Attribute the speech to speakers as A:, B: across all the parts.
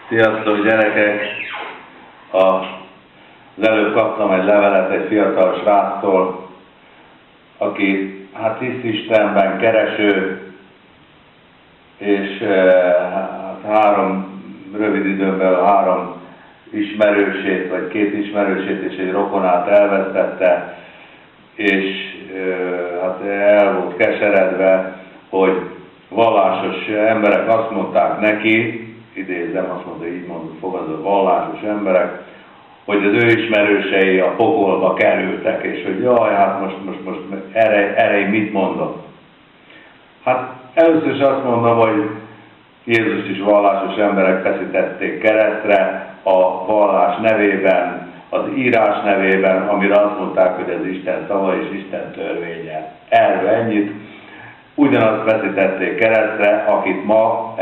A: Sziasztok gyerekek! Az előbb kaptam egy levelet egy fiatal sráctól, aki hát hisz Istenben, kereső, és rövid időn belül 3 ismerősét, vagy 2 ismerősét és egy rokonát elvesztette, és hát el volt keseredve, hogy vallásos emberek azt mondták neki, idézem, azt mondta, így mondott, fogadott, vallásos emberek, hogy az ő ismerősei a pokolba kerültek, és hogy jaj, hát most erre én mit mondok? Hát először is azt mondom, hogy Jézus is vallásos emberek feszítették keresztre a vallás nevében, az írás nevében, amire azt mondták, hogy ez Isten szava és Isten törvénye. Erről ennyit. Ugyanazt feszítették keresztre, akit ma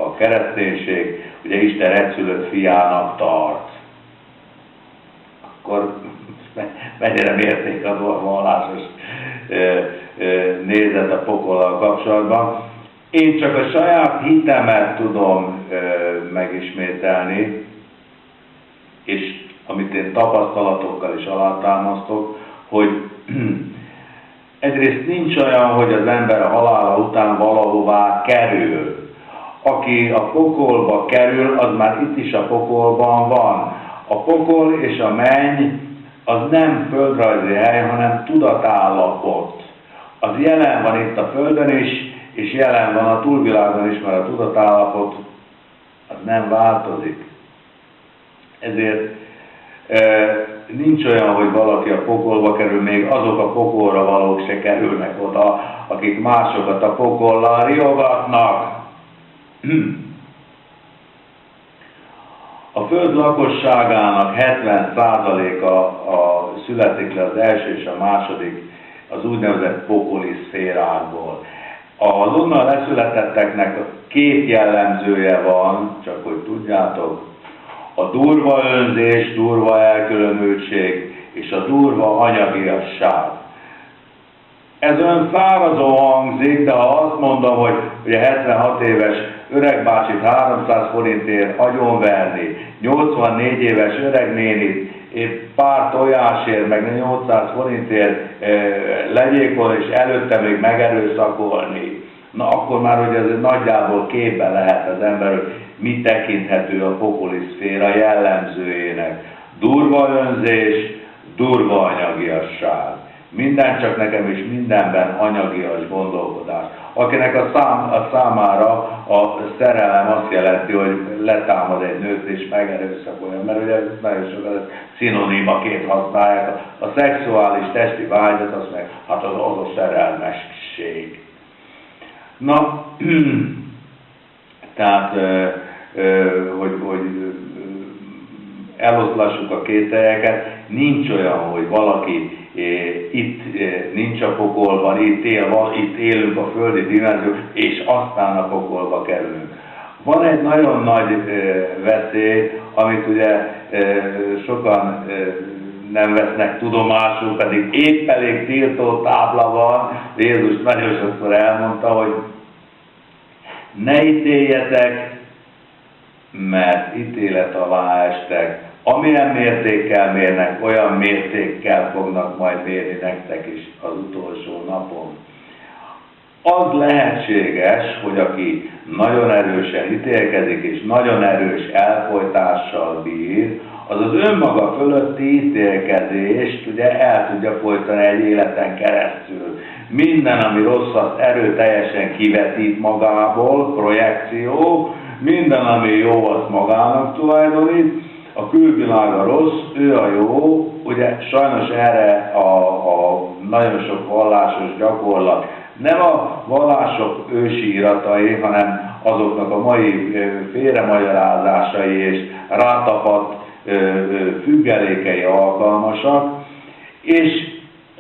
A: a kereszténység ugye Isten egyszülött fiának tart. Akkor mennyire mérték a vallásos nézet a pokollal kapcsolatban. Én csak a saját hitemet tudom megismételni, és amit én tapasztalatokkal is alátámasztok, hogy egyrészt nincs olyan, hogy az ember a halála után valahová kerül. Aki a pokolba kerül, az már itt is a pokolban van. A pokol és a menny az nem földrajzi hely, hanem tudatállapot. Az jelen van itt a földön is, és jelen van a túlvilágon is, mert a tudatállapot az nem változik. Ezért nincs olyan, hogy valaki a pokolba kerül, még azok a pokolra valók se kerülnek oda, akik másokat a pokollal riogatnak. A föld lakosságának 70%-a születik le az első és a második, az úgynevezett pokoli szférákból. Az onnan leszületetteknek 2 jellemzője van, csak hogy tudjátok, a durva önzés, durva elkülönültség és a durva anyagiasság. Ez olyan szárazó hangzik, de ha azt mondom, hogy ugye 76 éves öregbácsit 300 forintért agyonverni, 84 éves öregnénit épp pár tojásért, meg 800 forintért legyékolni, és előtte még megerőszakolni, na akkor már hogy ez nagyjából képbe lehet az ember, hogy mi tekinthető a pokoli szféra jellemzőjének. Durva önzés, durva anyagiasság. Minden csak nekem is mindenben anyagias gondolkodás. Akinek a számára a szerelem azt jelenti, hogy letámad egy nőt és megerőszakolja, mert ugye nagyon sokan szinonimaként használják. A szexuális testi vágyat, az meg hát az a szerelmesség. Na, tehát, hogy eloszlassuk a kételyeket, nincs olyan, hogy valaki itt nincs a pokolban, itt élünk a földi dimenzió, és aztán a pokolba kerülünk. Van egy nagyon nagy veszély, amit ugye sokan nem vesznek tudomásul, pedig épp elég tiltó tábla van. Jézus nagyon sokszor elmondta, hogy ne ítéljetek, mert ítélet alá estek. Amilyen mértékkel mérnek, olyan mértékkel fognak majd mérni nektek is az utolsó napon. Az lehetséges, hogy aki nagyon erősen ítélkezik és nagyon erős elfojtással bír, az az önmaga fölötti ítélkezést ugye el tudja folytani egy életen keresztül. Minden, ami rossz, azt erőteljesen kivetít magából, projekció, minden, ami jó, azt magának tulajdonít, a külvilág a rossz, ő a jó, ugye sajnos erre a nagyon sok vallásos gyakorlat, nem a vallások ősi iratai, hanem azoknak a mai félremagyarázásai és rátapadt függelékei alkalmasak, és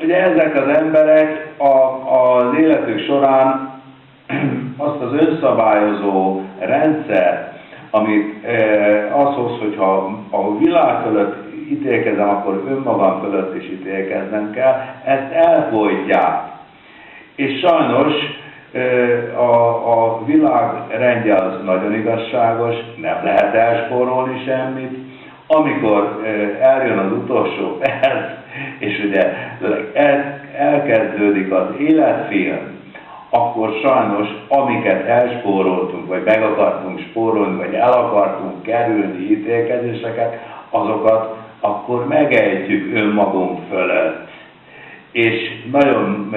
A: ugye ezek az emberek az életük során azt az önszabályozó rendszert, amit az hoz, hogyha a világ fölött ítélkezem, akkor önmagam fölött is ítélkeznem kell, ezt elfolytják. És sajnos A világ rendje az nagyon igazságos, nem lehet elspórolni semmit. Amikor eljön az utolsó perc, és ugye elkezdődik az életfilm, akkor sajnos amiket elspóroltunk, vagy meg akartunk spórolni, vagy el akartunk kerülni ítélkezéseket, azokat akkor megejtjük önmagunk fölött. És nagyon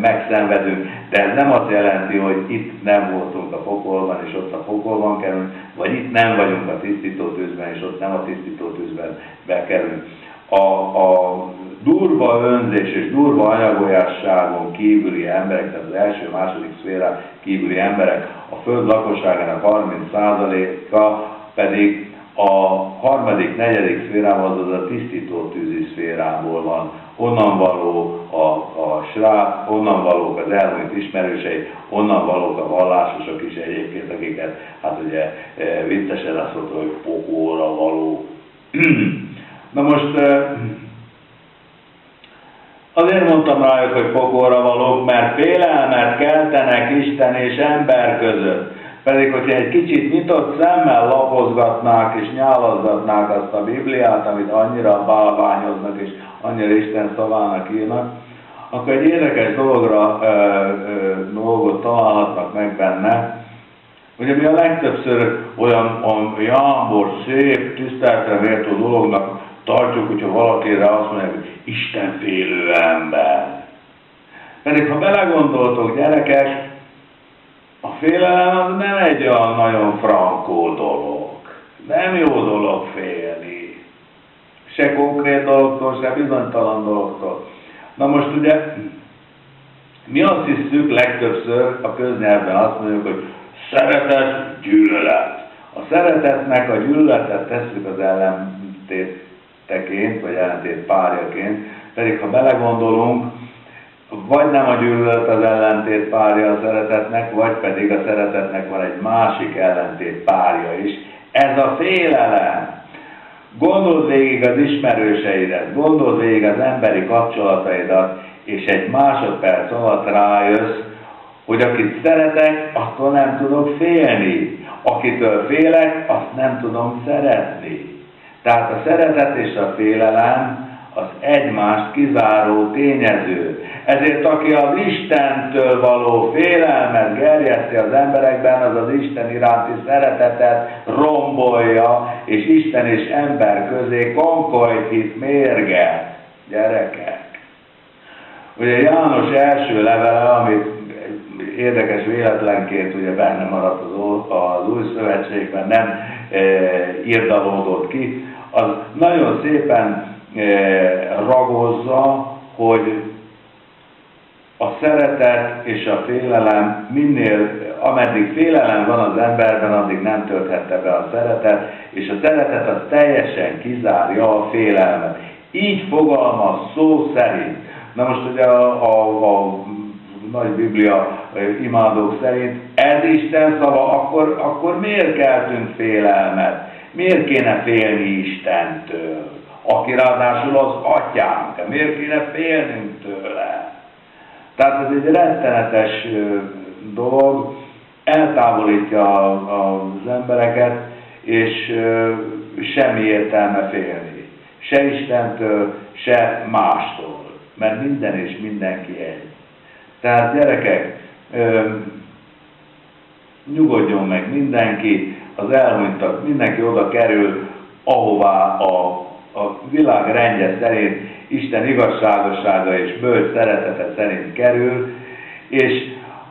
A: megszenvedünk, de ez nem azt jelenti, hogy itt nem voltunk a pokolban, és ott a pokolban kerülünk, vagy itt nem vagyunk a tisztítótűzben, és ott nem a tisztítótűzben bekerülünk. A durva önzés és durva anyagolyásságon kívüli emberek, tehát az első-második szférán kívüli emberek, a föld lakosságának 30%-a pedig a harmadik-negyedik szférában, azaz a tisztítótűzi szférából van. Onnan való a srác, onnan valók az elmúlt ismerősei, onnan valók a vallásosok is egyébként, akiket, hát ugye viccesen azt mondta, hogy pokolra való. Na most azért mondtam rájuk, hogy pokolra valók, mert félelmet keltenek Isten és ember között. Pedig, hogyha egy kicsit nyitott szemmel lapozgatnák és nyálazgatnák azt a Bibliát, amit annyira bálványoznak és annyira Isten szavának írnak, akkor egy érdekes dolgot találhatnak meg benne. Ugye mi a legtöbbször olyan jámbor, szép, tiszteletre méltó dolognak tartjuk, hogyha valakire azt mondja, hogy istenfélő ember. Pedig ha belegondoltok, gyerekek, a félelem az nem egy olyan nagyon frankó dolog. Nem jó dolog félni. Se konkrét dologtól, se bizonytalan dologtól. Na most ugye, mi azt hiszük legtöbbször a köznyelvben azt mondjuk, hogy szeretet, gyűlölet. A szeretetnek a gyűlöletet tesszük az ellentéteként, vagy ellentét párjaként, pedig ha belegondolunk, vagy nem a gyűlölet az ellentét párja a szeretetnek, vagy pedig a szeretetnek van egy másik ellentét párja is. Ez a félelem. Gondold végig az ismerőseidet, gondold végig az emberi kapcsolataidat, és egy másodperc alatt rájössz, hogy akit szeretek, attól nem tudok félni. Akitől félek, azt nem tudom szeretni. Tehát a szeretet és a félelem az egymást kizáró tényező. Ezért aki az Istentől való félelmet gerjeszti az emberekben, az az Isten iránti szeretetet rombolja, és Isten és ember közé konkolytít mérget. Gyerekek! Ugye János első levele, amit érdekes véletlenként ugye benne maradt az Új Szövetségben, nem írdalódott ki, az nagyon szépen ragozza, hogy a szeretet és a félelem ameddig félelem van az emberben, addig nem tölthette be a szeretet, és a szeretet az teljesen kizárja a félelmet. Így fogalmaz szó szerint. Na most ugye a nagy Biblia imádók szerint ez Isten szava, akkor miért keltünk félelmet? Miért kéne félni Istentől? Aki ráadásul az atyánk, miért kéne félnünk tőle? Tehát ez egy rettenetes dolog, eltávolítja az embereket, és semmi értelme félni. Se Istentől, se mástól, mert minden és mindenki egy. Tehát gyerekek, nyugodjon meg mindenki, az elhunytak, mindenki oda kerül, ahová a világ rendje szerint, Isten igazságossága és bölcs szeretete szerint kerül, és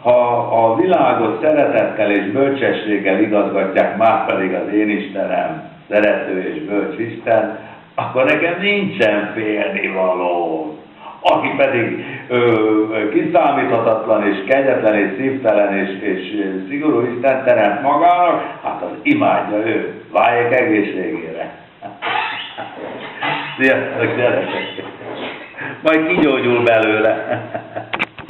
A: ha a világot szeretettel és bölcsességgel igazgatják, már pedig az én Istenem, szerető és bölcs Isten, akkor nekem nincsen félnivaló. Aki pedig kiszámíthatatlan és kegyetlen és szívtelen és szigorú Isten teremt magának, hát az imádja ő. Váljék egészségére. Sziasztok, gyerekek! Majd kigyógyul belőle.